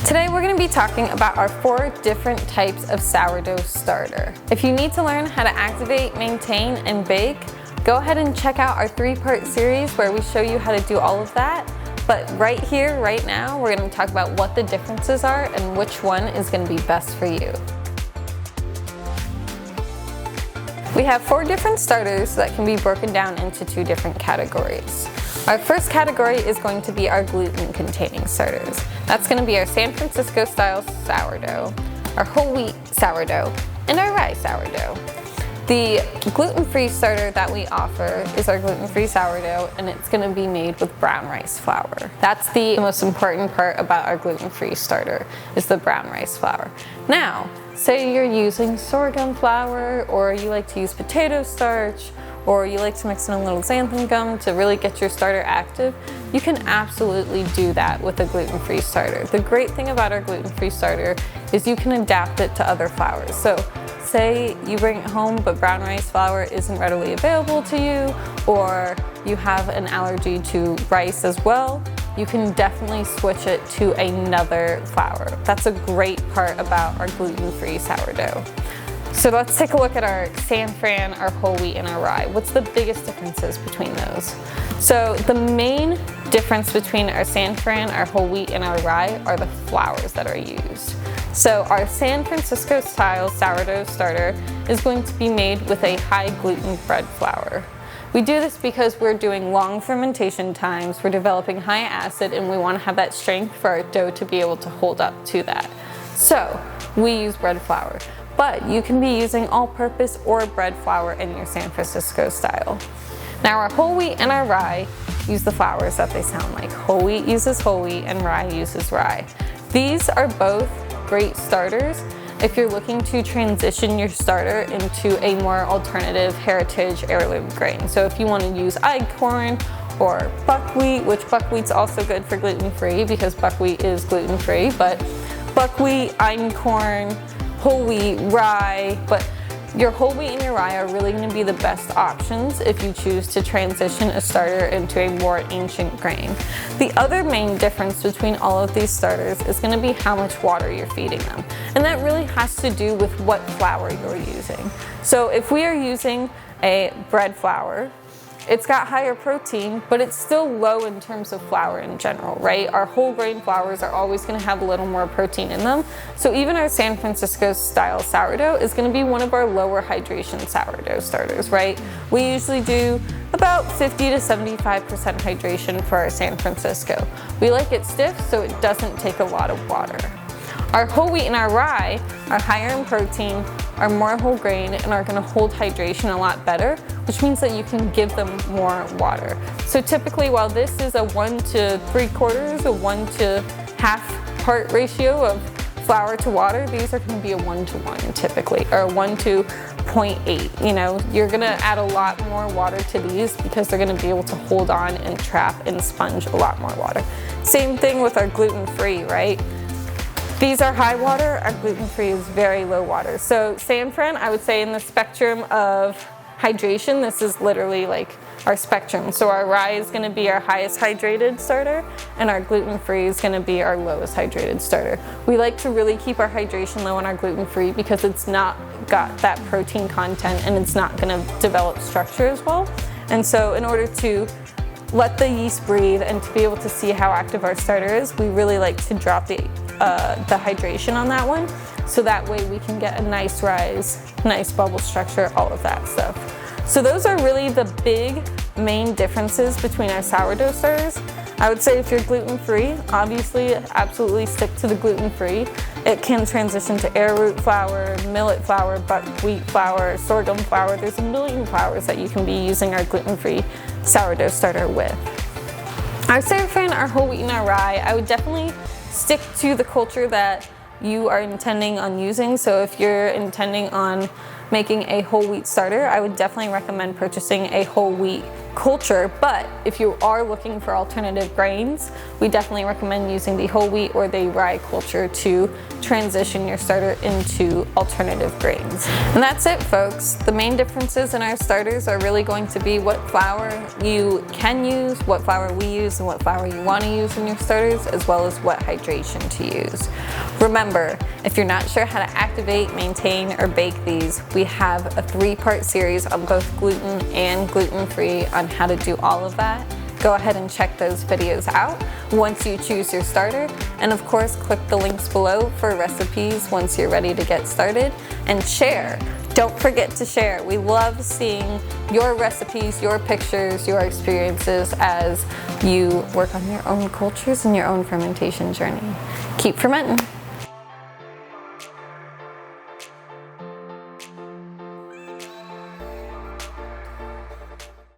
Today we're going to be talking about our 4 different types of sourdough starter. If you need to learn how to activate, maintain, and bake, go ahead and check out our 3-part series where we show you how to do all of that. But right here, right now, we're going to talk about what the differences are and which one is going to be best for you. We have 4 different starters that can be broken down into 2 different categories. Our first category is going to be our gluten-containing starters. That's going to be our San Francisco style sourdough, our whole wheat sourdough, and our rye sourdough. The gluten-free starter that we offer is our gluten-free sourdough, and it's going to be made with brown rice flour. That's the most important part about our gluten-free starter, is the brown rice flour. Now, say you're using sorghum flour, or you like to use potato starch, or you like to mix in a little xanthan gum to really get your starter active, you can absolutely do that with a gluten-free starter. The great thing about our gluten-free starter is you can adapt it to other flours. So say you bring it home but brown rice flour isn't readily available to you, or you have an allergy to rice as well, you can definitely switch it to another flour. That's a great part about our gluten-free sourdough. So let's take a look at our San Fran, our whole wheat, and our rye. What's the biggest differences between those? So the main difference between our San Fran, our whole wheat, and our rye are the flours that are used. So our San Francisco style sourdough starter is going to be made with a high gluten bread flour. We do this because we're doing long fermentation times, we're developing high acid, and we want to have that strength for our dough to be able to hold up to that. So we use bread flour. But you can be using all-purpose or bread flour in your San Francisco style. Now our whole wheat and our rye use the flours that they sound like. Whole wheat uses whole wheat and rye uses rye. These are both great starters if you're looking to transition your starter into a more alternative heritage heirloom grain. So if you want to use einkorn or buckwheat, which buckwheat's also good for gluten-free because buckwheat is gluten-free, but buckwheat, einkorn, whole wheat, rye, but your whole wheat and your rye are really going to be the best options if you choose to transition a starter into a more ancient grain. The other main difference between all of these starters is going to be how much water you're feeding them. And that really has to do with what flour you're using. So if we are using a bread flour, it's got higher protein, but it's still low in terms of flour in general, right? Our whole grain flours are always going to have a little more protein in them. So even our San Francisco style sourdough is going to be one of our lower hydration sourdough starters, right? We usually do about 50 to 75% hydration for our San Francisco. We like it stiff so it doesn't take a lot of water. Our whole wheat and our rye are higher in protein, are more whole grain, and are going to hold hydration a lot better, which means that you can give them more water. So typically, while this is a 1 to 3/4, a 1 to half part ratio of flour to water, these are going to be a 1 to 1 typically, or a 1 to 0.8. You know, you're going to add a lot more water to these because they're going to be able to hold on and trap and sponge a lot more water. Same thing with our gluten-free, right? These are high water, our gluten-free is very low water. So San Fran, I would say in the spectrum of hydration, this is literally like our spectrum. So our rye is going to be our highest hydrated starter, and our gluten-free is going to be our lowest hydrated starter. We like to really keep our hydration low on our gluten-free because it's not got that protein content and it's not going to develop structure as well. And so in order to let the yeast breathe and to be able to see how active our starter is, we really like to drop the hydration on that one, so that way we can get a nice rise, nice bubble structure, all of that stuff. So those are really the big main differences between our sourdough starters. I would say if you're gluten-free, obviously absolutely stick to the gluten-free. It can transition to arrowroot flour, millet flour, buckwheat flour, sorghum flour. There's a million flours that you can be using our gluten-free sourdough starter with. Our San Fran, our whole wheat, and our rye, I would definitely stick to the culture that you are intending on using. So if you're intending on making a whole wheat starter, I would definitely recommend purchasing a whole wheat culture, but if you are looking for alternative grains, we definitely recommend using the whole wheat or the rye culture to transition your starter into alternative grains. And that's it, folks. The main differences in our starters are really going to be what flour you can use, what flour we use, and what flour you want to use in your starters, as well as what hydration to use. Remember, if you're not sure how to activate, maintain, or bake these, we have a 3-part series on both gluten and gluten-free on how to do all of that. Go ahead and check those videos out once you choose your starter, and of course click the links below for recipes once you're ready to get started, and share. Don't forget to share. We love seeing your recipes, your pictures, your experiences as you work on your own cultures and your own fermentation journey. Keep fermenting.